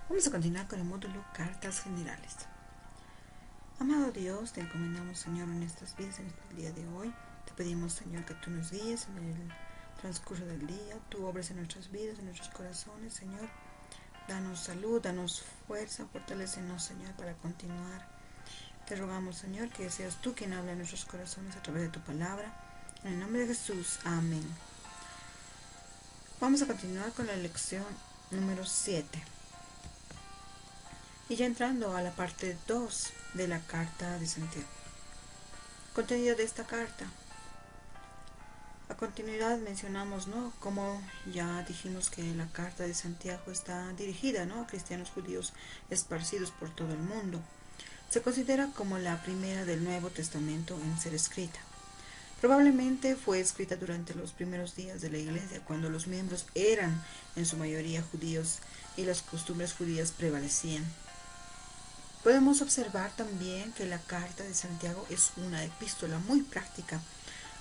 Vamos a continuar con el módulo Cartas Generales. Amado Dios, te encomendamos, Señor, en estas vidas, en este día de hoy. Te pedimos, Señor, que tú nos guíes en el transcurso del día. Tú obres en nuestras vidas, en nuestros corazones, Señor. Danos salud, danos fuerza, fortalécenos, Señor, para continuar. Te rogamos, Señor, que seas tú quien habla en nuestros corazones a través de tu palabra. En el nombre de Jesús, amén. Vamos a continuar con la lección número 7. Y ya entrando a la parte 2 de la carta de Santiago. Contenido de esta carta. A continuidad mencionamos, como ya dijimos, que la carta de Santiago está dirigida, a cristianos judíos esparcidos por todo el mundo. Se considera como la primera del Nuevo Testamento en ser escrita. Probablemente fue escrita durante los primeros días de la Iglesia, cuando los miembros eran en su mayoría judíos y las costumbres judías prevalecían. Podemos observar también que la carta de Santiago es una epístola muy práctica,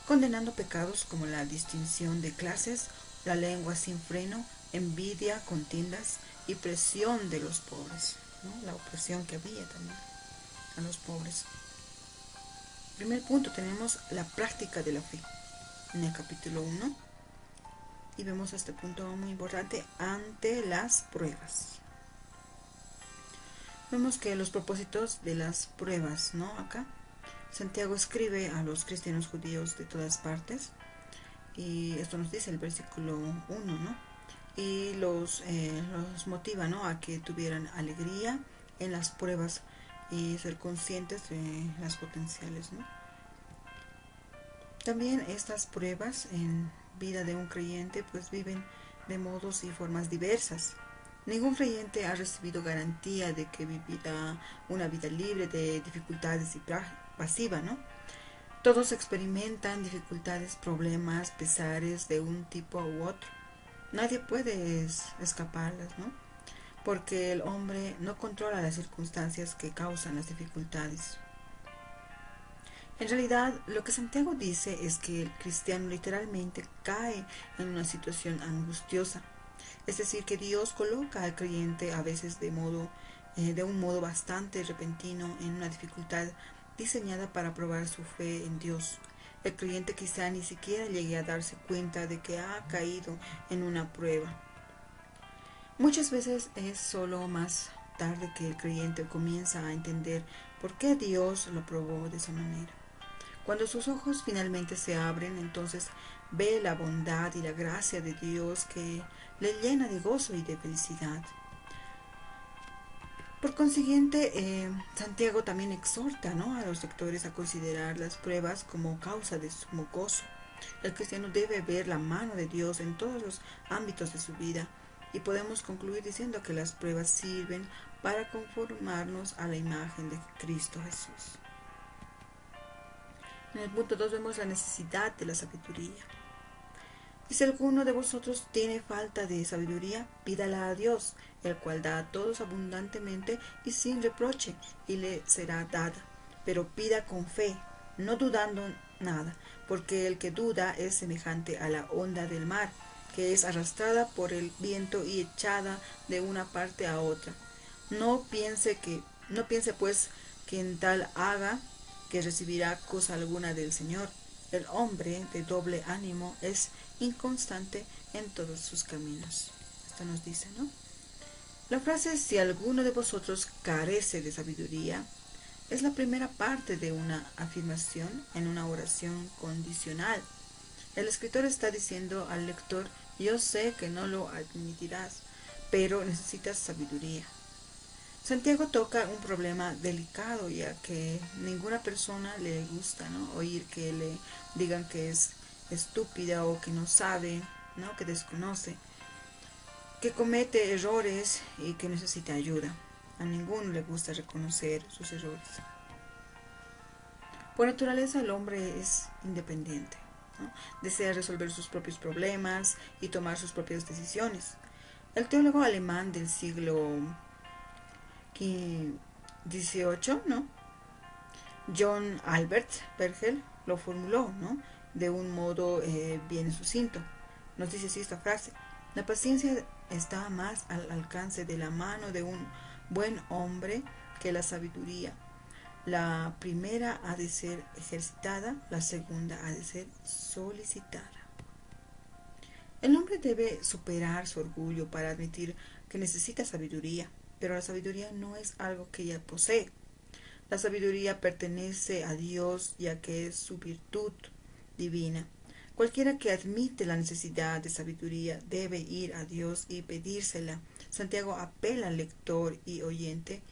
condenando pecados como la distinción de clases, la lengua sin freno, envidia, contiendas y presión de los pobres, la opresión que había también a los pobres. Primer punto, tenemos la práctica de la fe en el capítulo 1 y vemos este punto muy importante: ante las pruebas. Vemos que los propósitos de las pruebas, Acá Santiago escribe a los cristianos judíos de todas partes, y esto nos dice el versículo 1, y los motiva, a que tuvieran alegría en las pruebas y ser conscientes de las potenciales, También estas pruebas en vida de un creyente pues viven de modos y formas diversas. Ningún creyente ha recibido garantía de que vivirá una vida libre de dificultades y pasiva, Todos experimentan dificultades, problemas, pesares de un tipo u otro. Nadie puede escaparlas, Porque el hombre no controla las circunstancias que causan las dificultades. En realidad, lo que Santiago dice es que el cristiano literalmente cae en una situación angustiosa. Es decir, que Dios coloca al creyente a veces de un modo bastante repentino en una dificultad diseñada para probar su fe en Dios. El creyente quizá ni siquiera llegue a darse cuenta de que ha caído en una prueba. Muchas veces es solo más tarde que el creyente comienza a entender por qué Dios lo probó de esa manera. Cuando sus ojos finalmente se abren, entonces ve la bondad y la gracia de Dios que le llena de gozo y de felicidad. Por consiguiente, Santiago también exhorta, a los lectores a considerar las pruebas como causa de sumo gozo. El cristiano debe ver la mano de Dios en todos los ámbitos de su vida, y podemos concluir diciendo que las pruebas sirven para conformarnos a la imagen de Cristo Jesús. En el punto 2 vemos la necesidad de la sabiduría. Y si alguno de vosotros tiene falta de sabiduría, pídala a Dios, el cual da a todos abundantemente y sin reproche, y le será dada. Pero pida con fe, no dudando nada, porque el que duda es semejante a la onda del mar, que es arrastrada por el viento y echada de una parte a otra. No piense pues que en tal haga que recibirá cosa alguna del Señor. El hombre de doble ánimo es inconstante en todos sus caminos. Esto nos dice, La frase "si alguno de vosotros carece de sabiduría" es la primera parte de una afirmación en una oración condicional. El escritor está diciendo al lector: yo sé que no lo admitirás, pero necesitas sabiduría. Santiago toca un problema delicado, ya que ninguna persona le gusta, oír que le digan que es estúpida o que no sabe, que desconoce, que comete errores y que necesita ayuda. A ninguno le gusta reconocer sus errores. Por naturaleza el hombre es independiente, desea resolver sus propios problemas y tomar sus propias decisiones. El teólogo alemán del siglo XVIII, John Albert Bergel, lo formuló, de un modo bien sucinto. Nos dice así esta frase: la paciencia está más al alcance de la mano de un buen hombre que la sabiduría. La primera ha de ser ejercitada, la segunda ha de ser solicitada. El hombre debe superar su orgullo para admitir que necesita sabiduría, pero la sabiduría no es algo que ella posee. La sabiduría pertenece a Dios, ya que es su virtud divina. Cualquiera que admite la necesidad de sabiduría debe ir a Dios y pedírsela. Santiago apela al lector y oyente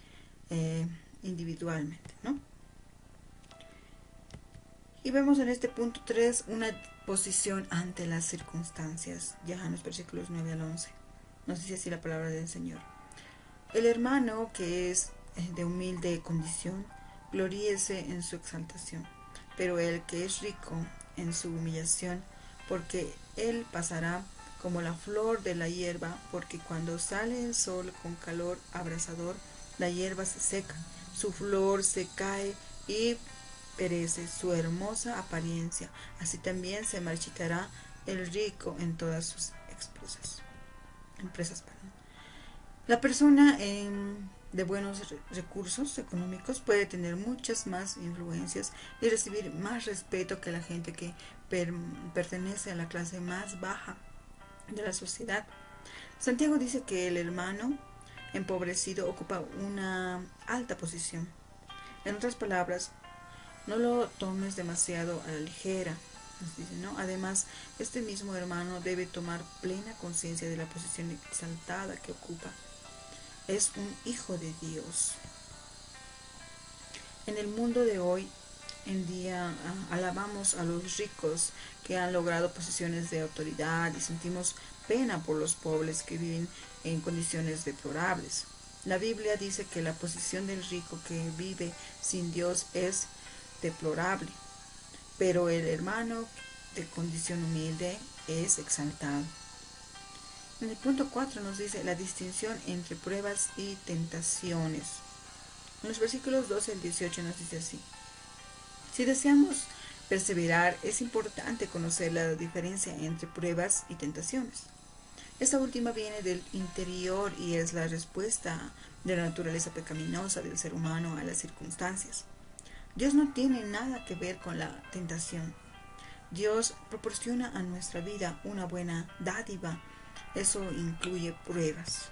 individualmente, ¿no? Y vemos en este punto 3 una posición ante las circunstancias, ya en los versículos 9 al 11. Nos dice así la palabra del Señor. El hermano que es de humilde condición, gloríese en su exaltación, pero el que es rico en su humillación, porque él pasará como la flor de la hierba, porque cuando sale el sol con calor abrasador, la hierba se seca, su flor se cae y perece su hermosa apariencia, así también se marchitará el rico en todas sus empresas. La persona de buenos recursos económicos puede tener muchas más influencias y recibir más respeto que la gente que pertenece a la clase más baja de la sociedad. Santiago dice que el hermano empobrecido ocupa una alta posición. En otras palabras, no lo tomes demasiado a la ligera, nos dice, ¿no? Además, este mismo hermano debe tomar plena conciencia de la posición exaltada que ocupa. Es un hijo de Dios. En el mundo de hoy en día alabamos a los ricos que han logrado posiciones de autoridad y sentimos pena por los pobres que viven en condiciones deplorables. La Biblia dice que la posición del rico que vive sin Dios es deplorable, pero el hermano de condición humilde es exaltado. En el punto 4 nos dice la distinción entre pruebas y tentaciones. En los versículos 12 al 18 nos dice así: si deseamos perseverar, es importante conocer la diferencia entre pruebas y tentaciones. Esta última viene del interior y es la respuesta de la naturaleza pecaminosa del ser humano a las circunstancias. Dios no tiene nada que ver con la tentación. Dios proporciona a nuestra vida una buena dádiva. Eso incluye pruebas.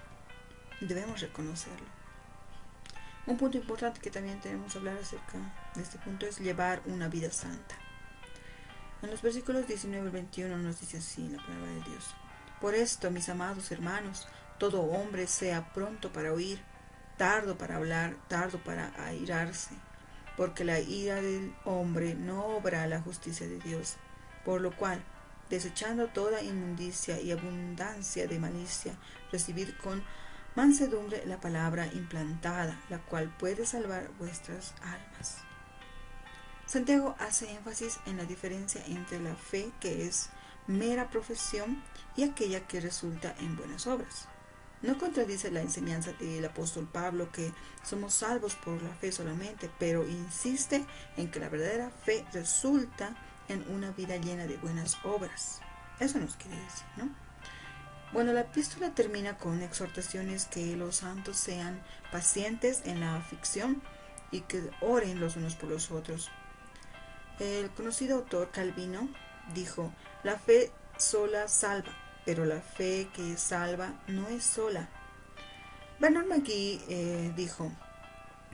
Debemos reconocerlo. Un punto importante que también tenemos que hablar acerca de este punto es llevar una vida santa. En los versículos 19 al 21 nos dice así la palabra de Dios: por esto, mis amados hermanos, todo hombre sea pronto para oír, tardo para hablar, tardo para airarse, porque la ira del hombre no obra la justicia de Dios. Por lo cual, desechando toda inmundicia y abundancia de malicia, recibid con mansedumbre la palabra implantada, la cual puede salvar vuestras almas. Santiago hace énfasis en la diferencia entre la fe, que es mera profesión, y aquella que resulta en buenas obras. No contradice la enseñanza del apóstol Pablo que somos salvos por la fe solamente, pero insiste en que la verdadera fe resulta en una vida llena de buenas obras. Eso nos quiere decir, ¿no? Bueno, la epístola termina con exhortaciones que los santos sean pacientes en la aflicción y que oren los unos por los otros. El conocido autor Calvino dijo: la fe sola salva, pero la fe que salva no es sola. Bernard McGee dijo: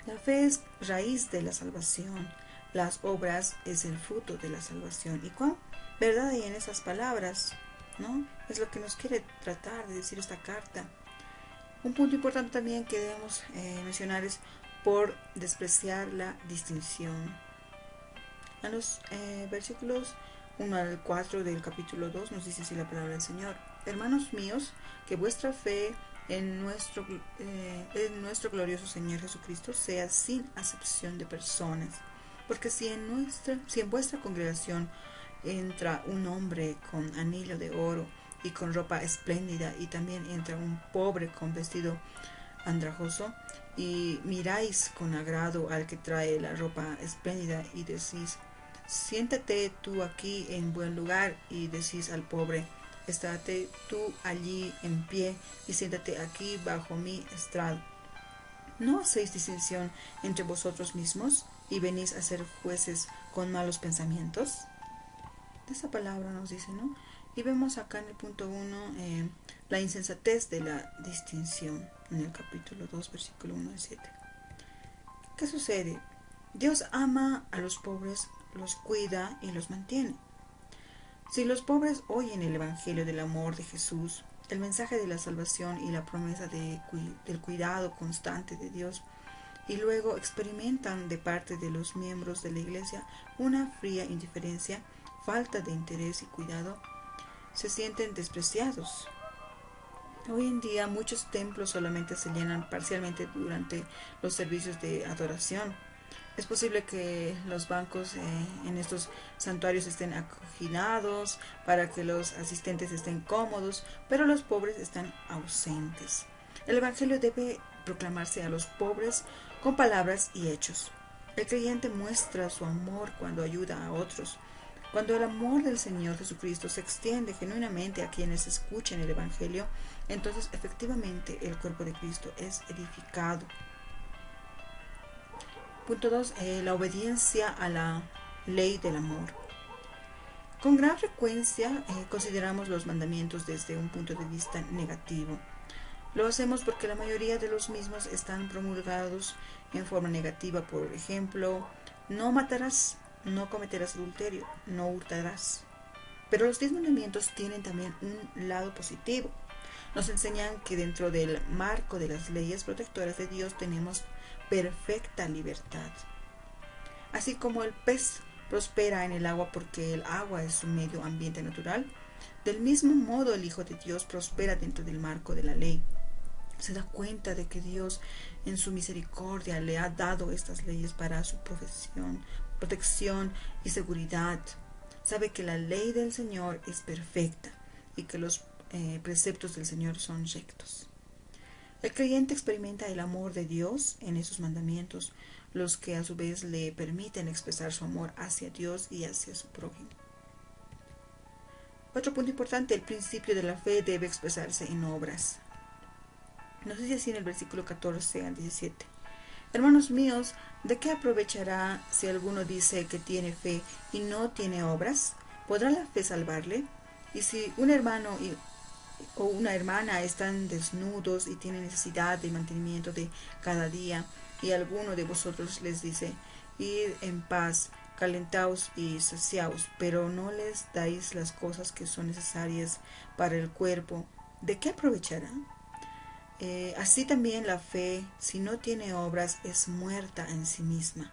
la fe es raíz de la salvación, las obras es el fruto de la salvación. ¿Y cuán verdad hay en esas palabras? ¿No? Es lo que nos quiere tratar de decir esta carta. Un punto importante también que debemos mencionar es por despreciar la distinción. En los versículos 1 al 4 del capítulo 2 nos dice así la palabra del Señor: hermanos míos, que vuestra fe en nuestro glorioso Señor Jesucristo sea sin acepción de personas, porque si en vuestra congregación entra un hombre con anillo de oro y con ropa espléndida, y también entra un pobre con vestido andrajoso, y miráis con agrado al que trae la ropa espléndida y decís: siéntate tú aquí en buen lugar, y decís al pobre: estate tú allí en pie y siéntate aquí bajo mi estrado. ¿No hacéis distinción entre vosotros mismos y venís a ser jueces con malos pensamientos? De esa palabra nos dice, ¿no? Y vemos acá en el punto 1 la insensatez de la distinción, en el capítulo 2, versículo 1 al 7. ¿Qué sucede? Dios ama a los pobres, los cuida y los mantiene. Si los pobres oyen el Evangelio del amor de Jesús, el mensaje de la salvación y la promesa del cuidado constante de Dios, y luego experimentan de parte de los miembros de la Iglesia una fría indiferencia, falta de interés y cuidado, se sienten despreciados. Hoy en día muchos templos solamente se llenan parcialmente durante los servicios de adoración. Es posible que los bancos en estos santuarios estén acoginados para que los asistentes estén cómodos, pero los pobres están ausentes. El Evangelio debe proclamarse a los pobres con palabras y hechos. El creyente muestra su amor cuando ayuda a otros. Cuando el amor del Señor Jesucristo se extiende genuinamente a quienes escuchen el Evangelio, entonces efectivamente el cuerpo de Cristo es edificado. Punto 2. La obediencia a la ley del amor. Con gran frecuencia consideramos los mandamientos desde un punto de vista negativo. Lo hacemos porque la mayoría de los mismos están promulgados en forma negativa. Por ejemplo, no matarás, no cometerás adulterio, no hurtarás. Pero los 10 mandamientos tienen también un lado positivo. Nos enseñan que dentro del marco de las leyes protectoras de Dios tenemos perfecta libertad. Así como el pez prospera en el agua porque el agua es su medio ambiente natural, del mismo modo el Hijo de Dios prospera dentro del marco de la ley. Se da cuenta de que Dios en su misericordia le ha dado estas leyes para su protección y seguridad. Sabe que la ley del Señor es perfecta y que los preceptos del Señor son rectos. El creyente experimenta el amor de Dios en esos mandamientos, los que a su vez le permiten expresar su amor hacia Dios y hacia su prójimo. Otro punto importante, el principio de la fe debe expresarse en obras. Nos dice así en el versículo 14 al 17. Hermanos míos, ¿de qué aprovechará si alguno dice que tiene fe y no tiene obras? ¿Podrá la fe salvarle? Y si un hermano o una hermana están desnudos y tienen necesidad de mantenimiento de cada día, y alguno de vosotros les dice, id en paz, calentaos y saciaos, pero no les dais las cosas que son necesarias para el cuerpo, ¿de qué aprovechará? Así también la fe, si no tiene obras, es muerta en sí misma.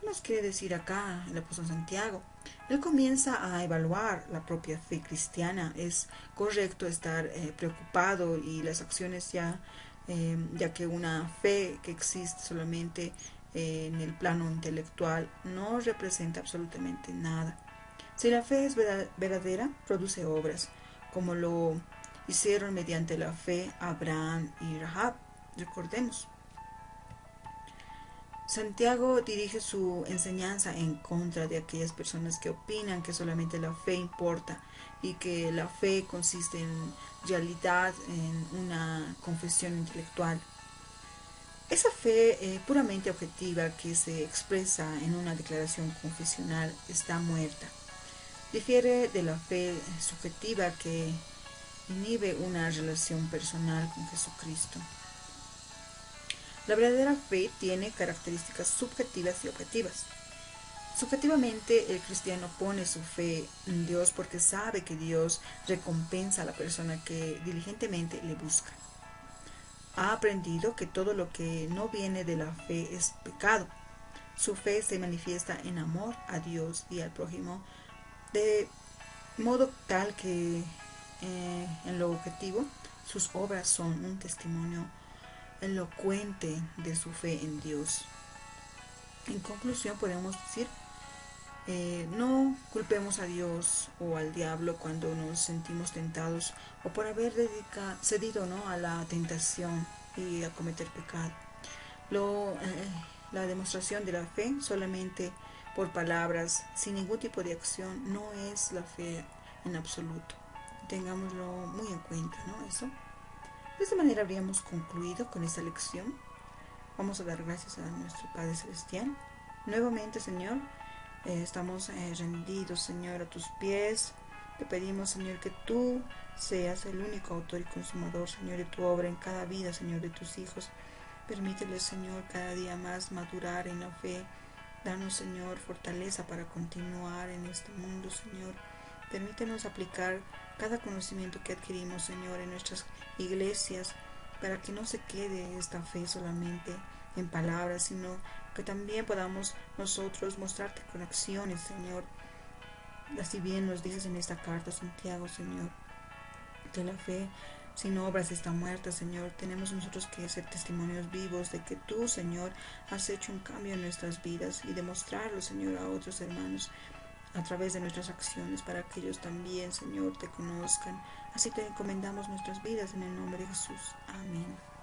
¿Qué nos quiere decir acá el apóstol Santiago? Él comienza a evaluar la propia fe cristiana. Es correcto estar preocupado y las acciones ya que una fe que existe solamente en el plano intelectual no representa absolutamente nada. Si la fe es verdadera, produce obras, como lo hicieron mediante la fe Abraham y Rahab. Recordemos. Santiago dirige su enseñanza en contra de aquellas personas que opinan que solamente la fe importa y que la fe consiste en realidad en una confesión intelectual. Esa fe puramente objetiva que se expresa en una declaración confesional está muerta. Difiere de la fe subjetiva que inhibe una relación personal con Jesucristo. La verdadera fe tiene características subjetivas y objetivas. Subjetivamente, el cristiano pone su fe en Dios porque sabe que Dios recompensa a la persona que diligentemente le busca. Ha aprendido que todo lo que no viene de la fe es pecado. Su fe se manifiesta en amor a Dios y al prójimo, de modo tal que en lo objetivo sus obras son un testimonio elocuente de su fe en Dios. En conclusión, podemos decir, no culpemos a Dios o al diablo cuando nos sentimos tentados o por haber cedido, ¿no?, a la tentación y a cometer pecado. La demostración de la fe solamente por palabras, sin ningún tipo de acción, no es la fe en absoluto. tengámoslo muy en cuenta, ¿no? Eso. De esta manera habríamos concluido con esta lección. Vamos a dar gracias a nuestro Padre Celestial. Nuevamente, Señor, estamos rendidos, Señor, a tus pies. Te pedimos, Señor, que tú seas el único autor y consumador, Señor, de tu obra en cada vida, Señor, de tus hijos. Permíteles, Señor, cada día más madurar en la fe. Danos, Señor, fortaleza para continuar en este mundo, Señor. Permítenos aplicar cada conocimiento que adquirimos, Señor, en nuestras iglesias, para que no se quede esta fe solamente en palabras, sino que también podamos nosotros mostrarte con acciones, Señor. Así bien nos dices en esta carta, Santiago, Señor, que la fe sin obras está muerta, Señor. Tenemos nosotros que ser testimonios vivos de que tú, Señor, has hecho un cambio en nuestras vidas y demostrarlo, Señor, a otros hermanos a través de nuestras acciones, para que ellos también, Señor, te conozcan. Así te encomendamos nuestras vidas en el nombre de Jesús. Amén.